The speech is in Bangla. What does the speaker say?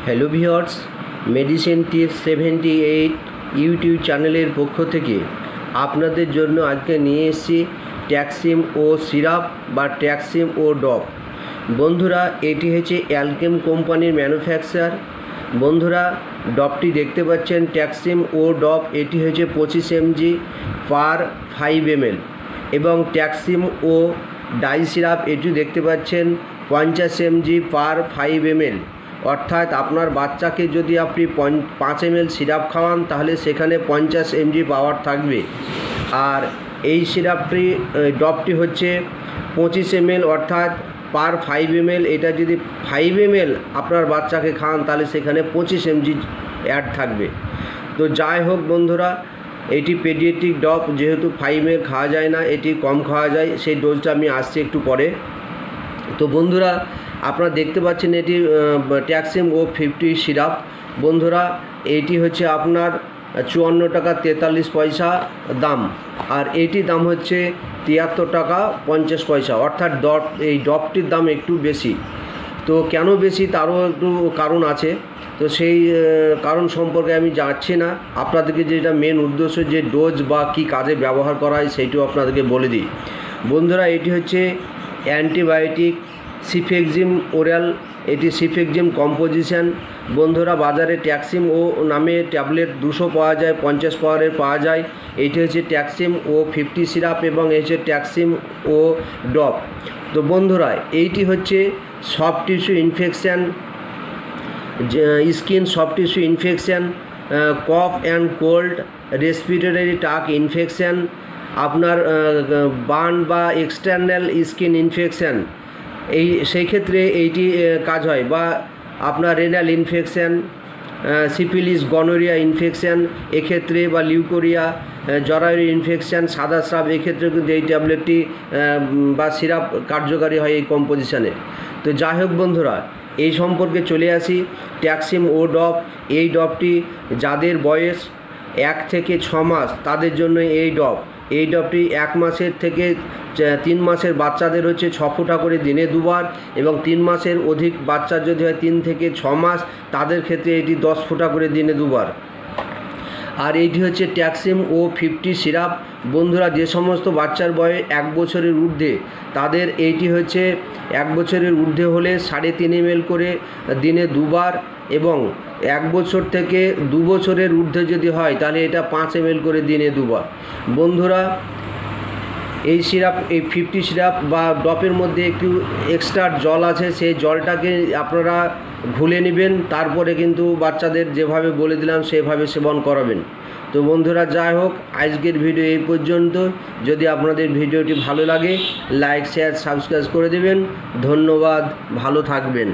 Hello viewers, medicine tips 78 YouTube চ্যানেলের পক্ষ থেকে আপনাদের জন্য আজকে নিয়ে এসেছি ট্যাক্সিম ও সিরাপ বা ট্যাক্সিম ও ডপ। বন্ধুরা, এটি হচ্ছে অ্যালকেম কোম্পানির ম্যানুফ্যাকচার। বন্ধুরা, ডপটি দেখতে পাচ্ছেন ট্যাক্সিম ও ডপ, এটি হচ্ছে 25 mg পার 5 ml এবং ট্যাক্সিম ও ডাই সিরাপ এটি দেখতে পাচ্ছেন 50 mg পার 5 ml। অর্থাৎ আপনার বাচ্চাকে যদি আপনি 5 ml সিরাপ খাওয়ান তাহলে সেখানে 50 mg পাওয়ার থাকবে। আর এই সিরাপটি ডপটি হচ্ছে 25 ml অর্থাৎ পার 5 ml। এটা যদি 5 ml আপনার বাচ্চাকে খাওয়ান তাহলে সেখানে 25 mg অ্যাড থাকবে। তো যাই হোক বন্ধুরা, এটি পেডিয়াট্রিক ডপ, যেহেতু 5 ml খাওয়া যায় না, এটি কম খাওয়া যায়, সেই ডোজটা আমি আসছি একটু পরে। তো বন্ধুরা, আপনারা দেখতে পাচ্ছেন এটি ট্যাক্সিম ও 50 সিরাপ। বন্ধুরা, এইটি হচ্ছে আপনার 54 টাকা 43 পয়সা দাম, আর এইটির দাম হচ্ছে 73 টাকা 50 পয়সা। অর্থাৎ এই ডপটির দাম একটু বেশি। তো কেন বেশি তারও একটু কারণ আছে, তো সেই কারণ সম্পর্কে আমি যাচ্ছি না। আপনাদেরকে যেটা মেন উদ্দেশ্য যে ডোজ বা কী কাজে ব্যবহার করা হয় সেইটিও আপনাদেরকে বলে দিই। বন্ধুরা, এটি হচ্ছে অ্যান্টিবায়োটিক সিফেক্সিম ওরাল, এটি সিফেক্সিম কম্পোজিশন। বন্ধুরা, বাজারে ট্যাক্সিম ও নামে ট্যাবলেট 200 পাওয়া যায়, 50 পাওয়ারের পাওয়া যায়। এটি হচ্ছে ট্যাক্সিম ও 50 সিরাপ এবং এই হচ্ছে ট্যাক্সিম ও ডপ। তো বন্ধুরা, এইটি হচ্ছে soft tissue infection, skin soft tissue infection, cough and cold, respiratory tract infection, আপনার বার্ন বা এক্সটার্নাল স্কিন ইনফেকশান, সেই ক্ষেত্রে এইটি কাজ হয়। বা আপনার renal infection, syphilis, gonorrhoea infection এক্ষেত্রে, বা লিউকোরিয়া, জরায়ুর ইনফেকশান, সাদা স্রাব, এক্ষেত্রে কিন্তু এই ট্যাবলেটটি বা সিরাপ কার্যকারী হয় এই কম্পোজিশনে। তো যাই হোক বন্ধুরা, এই সম্পর্কে চলে আসি। ট্যাক্সিম ও ডপ, এই ডপটি যাদের বয়স 1 থেকে 6 মাস তাদের জন্য এই ডপটি 1 মাসের থেকে 3 মাসের বাচ্চাদের হচ্ছে 6 ফোঁটা করে দিনে 2 বার, এবং 3 মাসের অধিক বাচ্চা যদি হয় 3 থেকে 6 মাস তাদের ক্ষেত্রে এটি 10 ফোঁটা করে দিনে 2 বার। আর এইটি হচ্ছে ট্যাক্সিম ও 50 সিরাপ। বন্ধুরা, যে সমস্ত বাচ্চার বয়স 1 বছরের ঊর্ধ্বে তাদের এইটি হচ্ছে 1 বছরের ঊর্ধ্বে হলে 3.5 ml করে দিনে 2 বার, এবং 1 বছর থেকে 2 বছরের ঊর্ধ্বে যদি হয় তাহলে এটা 5 ml করে দিনে 2 বার। বন্ধুরা, এই সিরাপ, এই 50 সিরাপ বা ডপের মধ্যে একটু এক্সট্রা জল আছে, সেই জলটাকে আপনারা ঘুলে নেবেন, তারপরে কিন্তু বাচ্চাদের যেভাবে বলে দিলাম সেভাবে সেবন করাবেন। তো বন্ধুরা, যাই হোক, আজকের ভিডিও এই পর্যন্ত। যদি আপনাদের ভিডিওটি ভালো লাগে লাইক, শেয়ার, সাবস্ক্রাইব করে দেবেন। ধন্যবাদ, ভালো থাকবেন।